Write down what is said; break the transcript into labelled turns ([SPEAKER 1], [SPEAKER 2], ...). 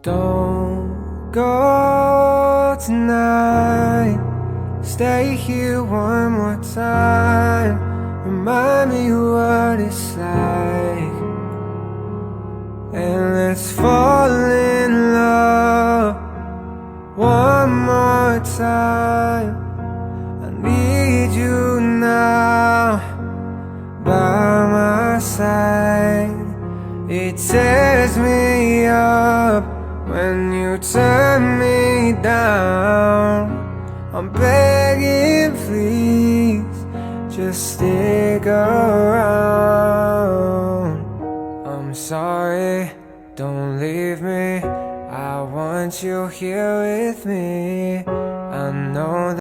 [SPEAKER 1] Don't go tonight. Stay here one more time. Remind me what it's like, and let's fall in love one more time. I need you now by my side. It tears me up when you turn me down. I'm begging, please, just stick around. I'm sorry, don't leave me. I want you here with me. I know that